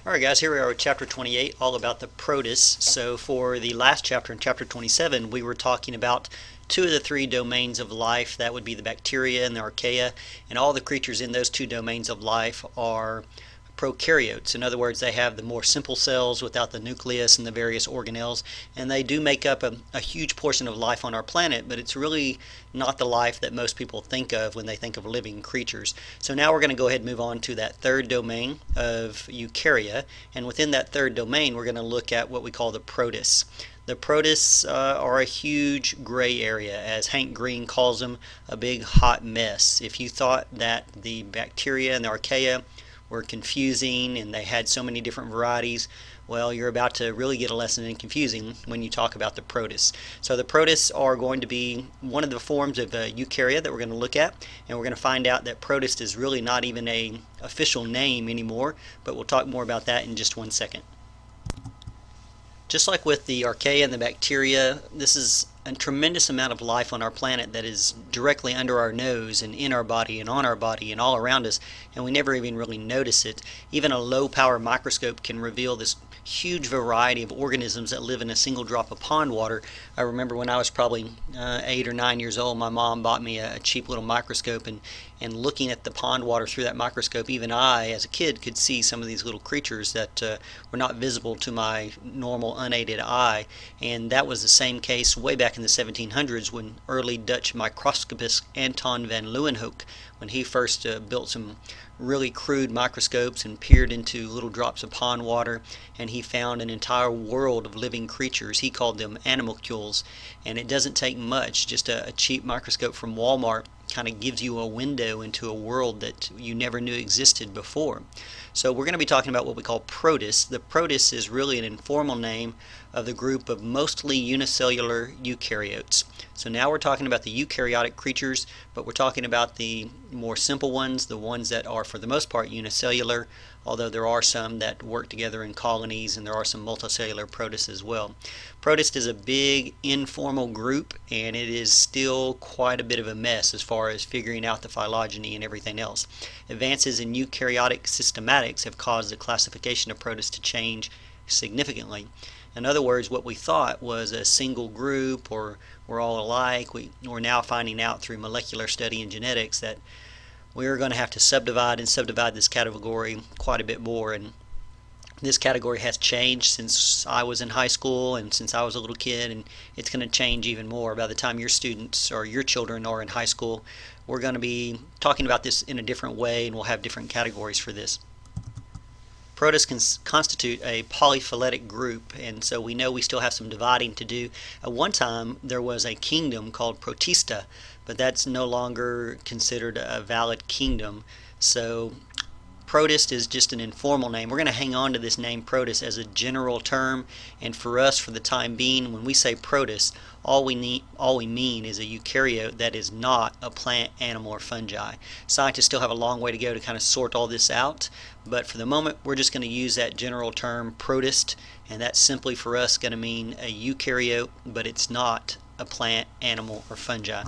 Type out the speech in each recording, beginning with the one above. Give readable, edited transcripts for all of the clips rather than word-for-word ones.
Alright guys, here we are with chapter 28, all about the protists. So for the last chapter, in chapter 27, we were talking about two of the three domains of life. That would be the bacteria and the archaea, and all the creatures in those two domains of life are prokaryotes. In other words, they have the more simple cells without the nucleus and the various organelles, and they do make up a huge portion of life on our planet, but it's really not the life that most people think of when they think of living creatures. So now we're going to go ahead and move on to that third domain of eukarya, and within that third domain we're going to look at what we call the protists. The protists are a huge gray area, as Hank Green calls them, a big hot mess. If you thought that the bacteria and the archaea were confusing and they had so many different varieties, well, you're about to really get a lesson in confusing when you talk about the protists. So the protists are going to be one of the forms of eukarya that we're going to look at, and we're going to find out that protist is really not even an official name anymore, but we'll talk more about that in just one second. Just like with the archaea and the bacteria, this is a tremendous amount of life on our planet that is directly under our nose and in our body and on our body and all around us, and we never even really notice it. Even a low power microscope can reveal this huge variety of organisms that live in a single drop of pond water. I remember when I was probably 8 or 9 years old, my mom bought me a cheap little microscope, and looking at the pond water through that microscope, even I as a kid could see some of these little creatures that were not visible to my normal unaided eye. And that was the same case way back in the 1700s when early Dutch microscopist Anton van Leeuwenhoek, when he first built some really crude microscopes and peered into little drops of pond water, and he found an entire world of living creatures. He called them animalcules, and it doesn't take much. Just a cheap microscope from Walmart kind of gives you a window into a world that you never knew existed before. So we're going to be talking about what we call protists. The protists is really an informal name of the group of mostly unicellular eukaryotes. So now we're talking about the eukaryotic creatures, but we're talking about the more simple ones, the ones that are for the most part unicellular, although there are some that work together in colonies, and there are some multicellular protists as well. Protist is a big informal group, and it is still quite a bit of a mess as far as figuring out the phylogeny and everything else. Advances in eukaryotic systematics have caused the classification of protists to change significantly. In other words, what we thought was a single group or we're all alike, we're now finding out through molecular study and genetics that we're going to have to subdivide this category quite a bit more. And this category has changed since I was in high school and since I was a little kid, and it's going to change even more by the time your students or your children are in high school. We're going to be talking about this in a different way, and we'll have different categories for this. Protists constitute a polyphyletic group, and so we know we still have some dividing to do. At one time there was a kingdom called Protista, but that's no longer considered a valid kingdom. So protist is just an informal name. We're going to hang on to this name protist as a general term, and for us, for the time being, when we say protist, all we mean is a eukaryote that is not a plant, animal, or fungi. Scientists still have a long way to go to kind of sort all this out, but for the moment we're just going to use that general term protist, and that's simply for us going to mean a eukaryote, but it's not a plant, animal, or fungi.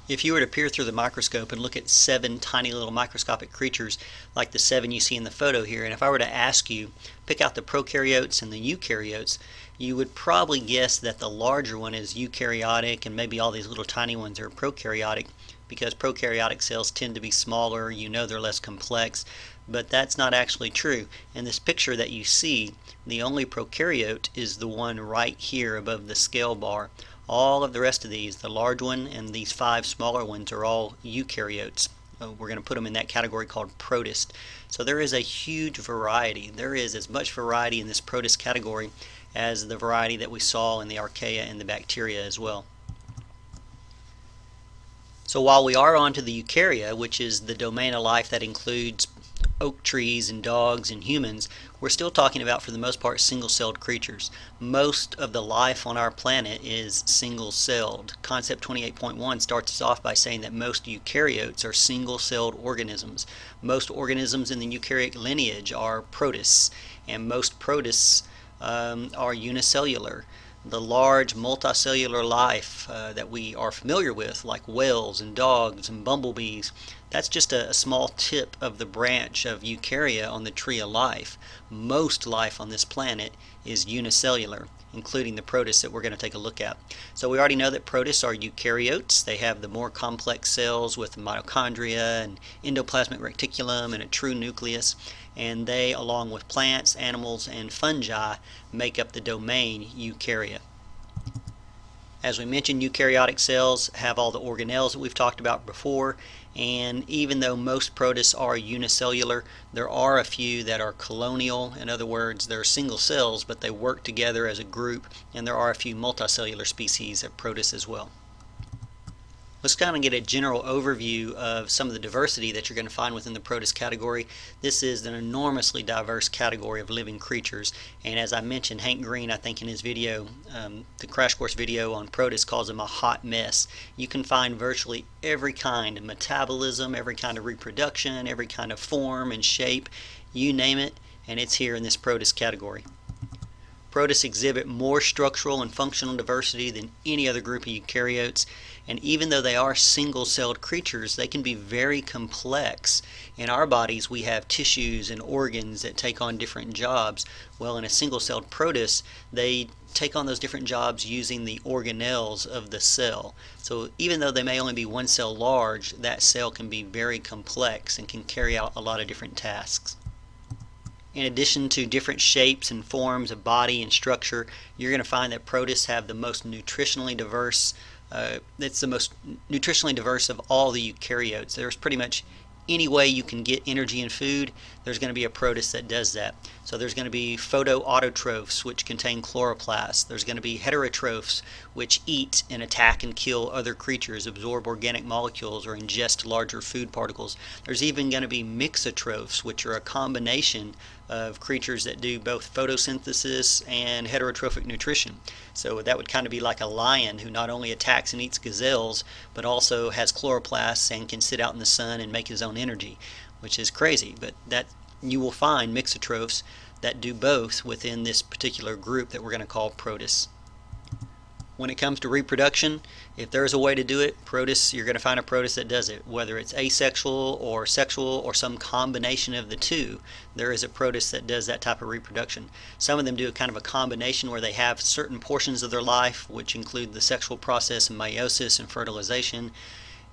If you were to peer through the microscope and look at 7 tiny little microscopic creatures like the 7 you see in the photo here, and if I were to ask you, pick out the prokaryotes and the eukaryotes, you would probably guess that the larger one is eukaryotic and maybe all these little tiny ones are prokaryotic, because prokaryotic cells tend to be smaller, you know, they're less complex, but that's not actually true. In this picture that you see, the only prokaryote is the one right here above the scale bar. All of the rest of these, the large one and these 5 smaller ones, are all eukaryotes. We're going to put them in that category called protist. So there is a huge variety. There is as much variety in this protist category as the variety that we saw in the archaea and the bacteria as well. So while we are on to the eukarya, which is the domain of life that includes oak trees and dogs and humans, we're still talking about, for the most part, single-celled creatures. Most of the life on our planet is single-celled. Concept 28.1 starts us off by saying that most eukaryotes are single-celled organisms. Most organisms in the eukaryotic lineage are protists, and most protists are unicellular. The large multicellular life that we are familiar with, like whales and dogs and bumblebees, That's just a small tip of the branch of eukarya on the tree of life. Most life on this planet is unicellular, including the protists that we're going to take a look at. So we already know that protists are eukaryotes. They have the more complex cells with mitochondria and endoplasmic reticulum and a true nucleus, and they, along with plants, animals, and fungi, make up the domain eukarya. As we mentioned, eukaryotic cells have all the organelles that we've talked about before, and even though most protists are unicellular, there are a few that are colonial. In other words, they're single cells, but they work together as a group, and there are a few multicellular species of protists as well. Let's kind of get a general overview of some of the diversity that you're going to find within the protist category. This is an enormously diverse category of living creatures, and as I mentioned, Hank Green, I think in his video, the crash course video on protists, calls them a hot mess. You can find virtually every kind of metabolism, every kind of reproduction, every kind of form and shape, you name it, and it's here in this protist category. Protists exhibit more structural and functional diversity than any other group of eukaryotes, and even though they are single-celled creatures, they can be very complex. In our bodies, we have tissues and organs that take on different jobs. Well, in a single-celled protist, they take on those different jobs using the organelles of the cell. So even though they may only be one cell large, that cell can be very complex and can carry out a lot of different tasks. In addition to different shapes and forms of body and structure, you're going to find that protists have the most nutritionally diverse. It's the most nutritionally diverse of all the eukaryotes. There's pretty much any way you can get energy in food, there's going to be a protist that does that. So there's going to be photoautotrophs, which contain chloroplasts. There's going to be heterotrophs, which eat and attack and kill other creatures, absorb organic molecules, or ingest larger food particles. There's even going to be mixotrophs, which are a combination of creatures that do both photosynthesis and heterotrophic nutrition. So that would kind of be like a lion who not only attacks and eats gazelles, but also has chloroplasts and can sit out in the sun and make his own energy, which is crazy. But that you will find mixotrophs that do both within this particular group that we're going to call protists. When it comes to reproduction, if there's a way to do it, protists, you're going to find a protist that does it. Whether it's asexual or sexual or some combination of the two, there is a protist that does that type of reproduction. Some of them do a kind of a combination where they have certain portions of their life, which include the sexual process and meiosis and fertilization.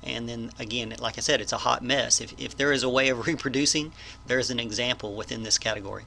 And then again, like I said, it's a hot mess. If there is a way of reproducing, there's an example within this category.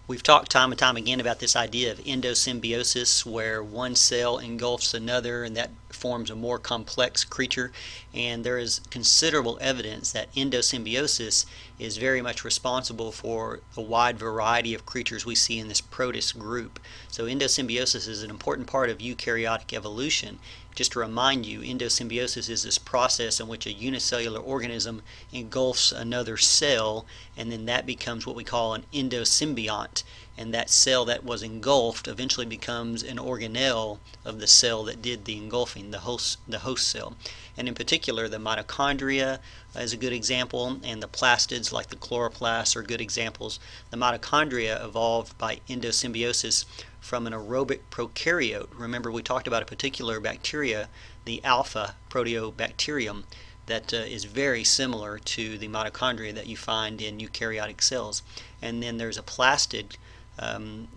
We've talked time and time again about this idea of endosymbiosis, where one cell engulfs another and that forms a more complex creature, and there is considerable evidence that endosymbiosis is very much responsible for a wide variety of creatures we see in this protist group. So endosymbiosis is an important part of eukaryotic evolution. Just to remind you, endosymbiosis is this process in which a unicellular organism engulfs another cell, and then that becomes what we call an endosymbiont, and that cell that was engulfed eventually becomes an organelle of the cell that did the engulfing, the host cell. And in particular, the mitochondria is a good example, and the plastids like the chloroplasts are good examples. The mitochondria evolved by endosymbiosis from an aerobic prokaryote. Remember, we talked about a particular bacteria, the alpha proteobacterium, that is very similar to the mitochondria that you find in eukaryotic cells. And then there's a plastid,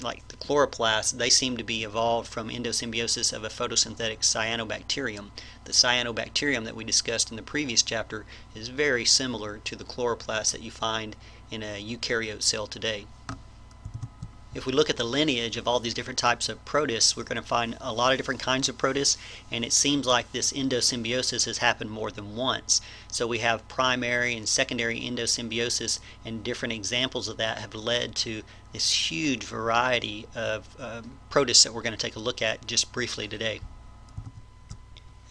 like the chloroplasts. They seem to be evolved from endosymbiosis of a photosynthetic cyanobacterium. The cyanobacterium that we discussed in the previous chapter is very similar to the chloroplasts that you find in a eukaryote cell today. If we look at the lineage of all these different types of protists, we're going to find a lot of different kinds of protists, and it seems like this endosymbiosis has happened more than once. So we have primary and secondary endosymbiosis, and different examples of that have led to this huge variety of protists that we're going to take a look at just briefly today.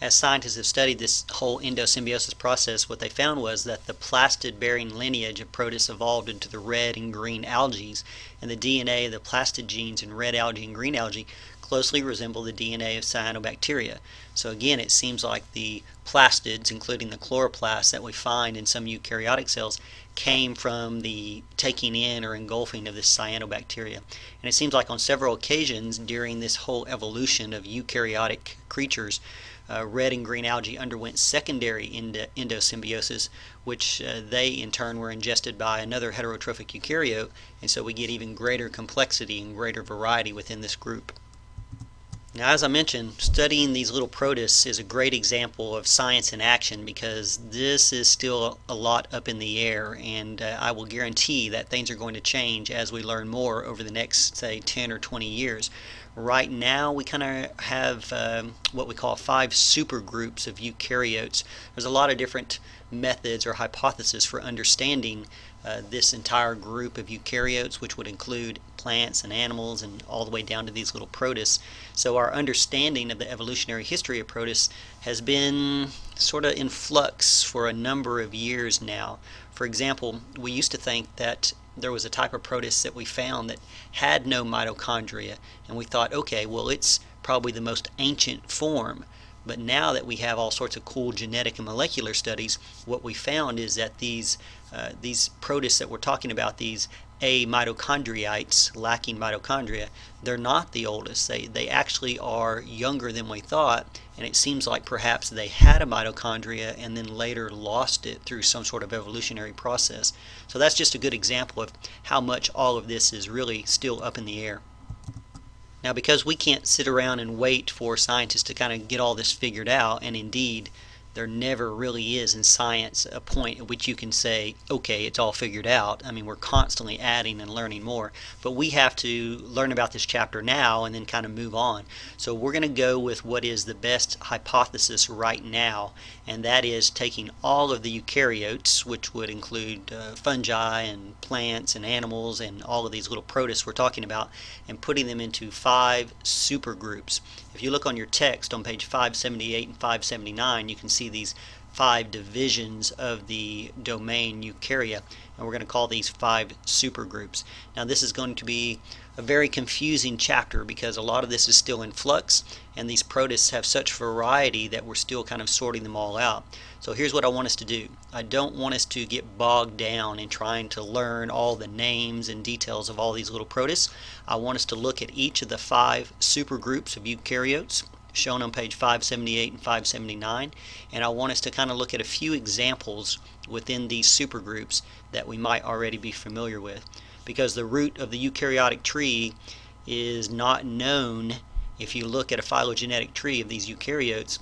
As scientists have studied this whole endosymbiosis process, what they found was that the plastid-bearing lineage of protists evolved into the red and green algae, and the DNA of the plastid genes in red algae and green algae closely resemble the DNA of cyanobacteria. So again, it seems like the plastids, including the chloroplasts that we find in some eukaryotic cells, came from the taking in or engulfing of this cyanobacteria. And it seems like on several occasions during this whole evolution of eukaryotic creatures, red and green algae underwent secondary endosymbiosis, which they in turn were ingested by another heterotrophic eukaryote, and so we get even greater complexity and greater variety within this group. Now, as I mentioned, studying these little protists is a great example of science in action, because this is still a lot up in the air, and I will guarantee that things are going to change as we learn more over the next, say, 10 or 20 years. Right now, we kind of have what we call 5 supergroups of eukaryotes. There's a lot of different methods or hypotheses for understanding this entire group of eukaryotes, which would include plants and animals and all the way down to these little protists. So our understanding of the evolutionary history of protists has been sort of in flux for a number of years now. For example, we used to think that there was a type of protist that we found that had no mitochondria, and we thought, okay, well, it's probably the most ancient form. But now that we have all sorts of cool genetic and molecular studies, what we found is that these protists that we're talking about, these amitochondriites, lacking mitochondria, they're not the oldest. They actually are younger than we thought, and it seems like perhaps they had a mitochondria and then later lost it through some sort of evolutionary process. So that's just a good example of how much all of this is really still up in the air. Now, because we can't sit around and wait for scientists to kind of get all this figured out, and indeed there never really is in science a point at which you can say, okay, it's all figured out. I mean, we're constantly adding and learning more, but we have to learn about this chapter now and then kind of move on. So we're going to go with what is the best hypothesis right now, and that is taking all of the eukaryotes, which would include fungi and plants and animals and all of these little protists we're talking about, and putting them into 5 supergroups. If you look on your text on page 578 and 579, you can see these 5 divisions of the domain eukarya, and we're going to call these 5 supergroups. Now, this is going to be a very confusing chapter because a lot of this is still in flux, and these protists have such variety that we're still kind of sorting them all out. So here's what I want us to do. I don't want us to get bogged down in trying to learn all the names and details of all these little protists. I want us to look at each of the 5 supergroups of eukaryotes shown on page 578 and 579, and I want us to kind of look at a few examples within these supergroups that we might already be familiar with, because the root of the eukaryotic tree is not known. If you look at a phylogenetic tree of these eukaryotes,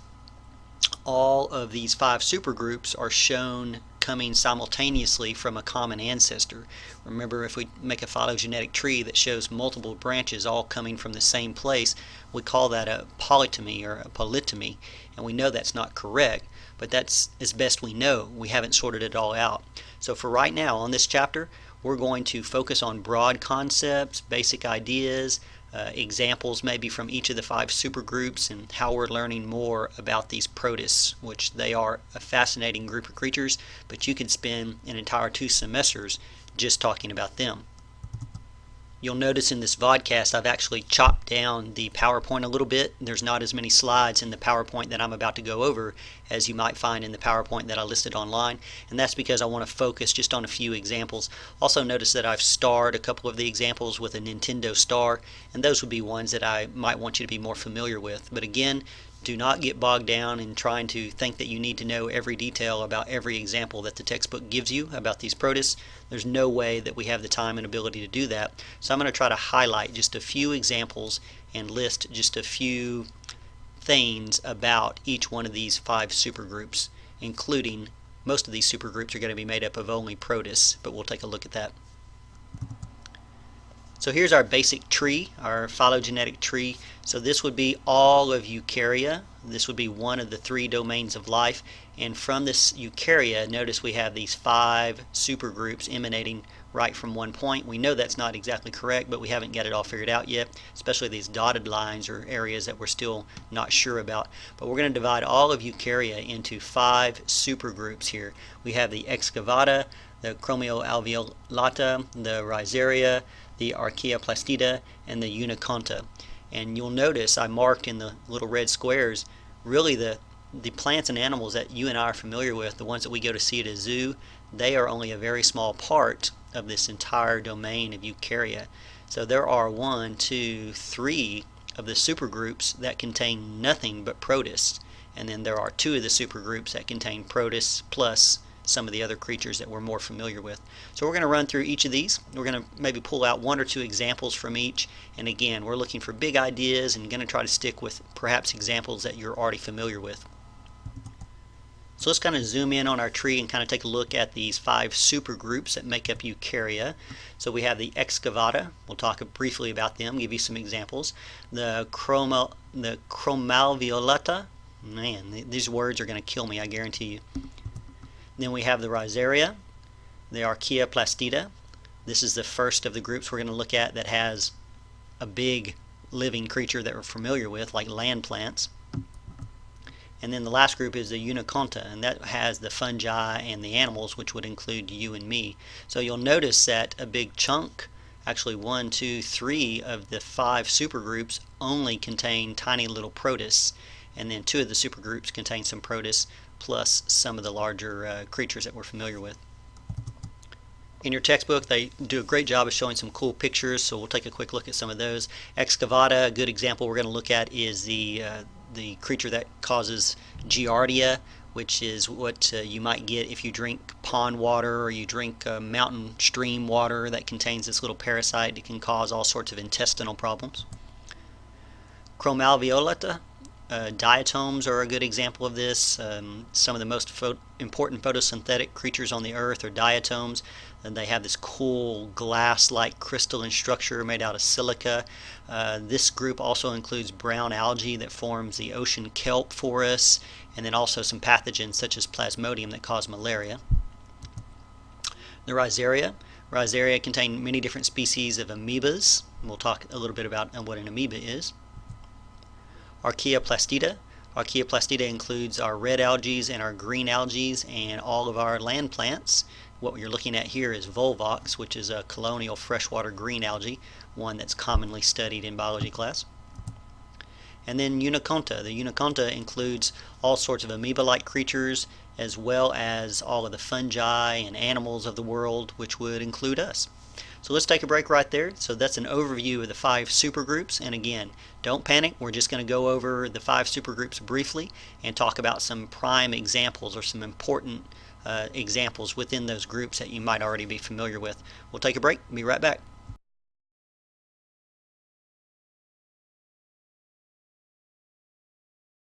all of these 5 supergroups are shown coming simultaneously from a common ancestor. Remember, if we make a phylogenetic tree that shows multiple branches all coming from the same place, we call that a polytomy or a polytomy, and we know that's not correct, but that's as best we know. We haven't sorted it all out. So for right now on this chapter, we're going to focus on broad concepts, basic ideas, examples maybe from each of the 5 supergroups, and how we're learning more about these protists, which they are a fascinating group of creatures, but you could spend an entire 2 semesters just talking about them. You'll notice in this vodcast I've actually chopped down the PowerPoint a little bit. There's not as many slides in the PowerPoint that I'm about to go over as you might find in the PowerPoint that I listed online, and that's because I want to focus just on a few examples. Also notice that I've starred a couple of the examples with a Nintendo star, and those would be ones that I might want you to be more familiar with. But again, do not get bogged down in trying to think that you need to know every detail about every example that the textbook gives you about these protists. There's no way that we have the time and ability to do that. So I'm going to try to highlight just a few examples and list just a few things about each one of these 5 supergroups, including most of these supergroups are going to be made up of only protists, but we'll take a look at that. So here's our basic tree, our phylogenetic tree. So this would be all of eukarya. This would be one of the 3 domains of life. And from this eukarya, notice we have these 5 supergroups emanating right from one point. We know that's not exactly correct, but we haven't got it all figured out yet, especially these dotted lines or areas that we're still not sure about. But we're going to divide all of eukarya into 5 supergroups here. We have the excavata, the chromoalveolata, the rhizaria, the archaeoplastida, and the uniconta. And you'll notice I marked in the little red squares really the plants and animals that you and I are familiar with, the ones that we go to see at a zoo. They are only a very small part of this entire domain of eukarya. So there are 1, 2, 3 of the supergroups that contain nothing but protists, and then there are 2 of the supergroups that contain protists plus some of the other creatures that we're more familiar with. So we're going to run through each of these. We're going to maybe pull out 1 or 2 examples from each, and again, we're looking for big ideas and going to try to stick with perhaps examples that you're already familiar with. So let's kind of zoom in on our tree and kind of take a look at these 5 supergroups that make up Eukarya. So we have the Excavata. We'll talk briefly about them, give you some examples. The Chromalviolata. Man, these words are going to kill me, I guarantee you. Then we have the Rhizaria, the Archaea plastida. This is the first of the groups we're going to look at that has a big living creature that we're familiar with, like land plants. And then the last group is the Uniconta, and that has the fungi and the animals, which would include you and me. So you'll notice that a big chunk, actually 1, 2, 3 of the 5 supergroups only contain tiny little protists, and then 2 of the supergroups contain some protists plus some of the larger creatures that we're familiar with. In your textbook, they do a great job of showing some cool pictures, so we'll take a quick look at some of those. Excavata, a good example we're going to look at is the creature that causes giardia, which is what you might get if you drink pond water or you drink mountain stream water that contains this little parasite. It can cause all sorts of intestinal problems. Chromalviolata, diatoms are a good example of this. Some of the most important photosynthetic creatures on the earth are diatoms, and they have this cool glass-like crystalline structure made out of silica. This group also includes brown algae that forms the ocean kelp for us, and then also some pathogens such as plasmodium that cause malaria. The Rhizaria contain many different species of amoebas. We'll talk a little bit about what an amoeba is. Archaea plastida. Archaea plastida includes our red algae and our green algae and all of our land plants. What you're looking at here is Volvox, which is a colonial freshwater green algae, one that's commonly studied in biology class. And then Uniconta. The Uniconta includes all sorts of amoeba-like creatures as well as all of the fungi and animals of the world, which would include us. So let's take a break right there. So that's an overview of the 5 supergroups, and again, don't panic. We're just going to go over the 5 supergroups briefly and talk about some prime examples or some important examples within those groups that you might already be familiar with. We'll take a break, be right back.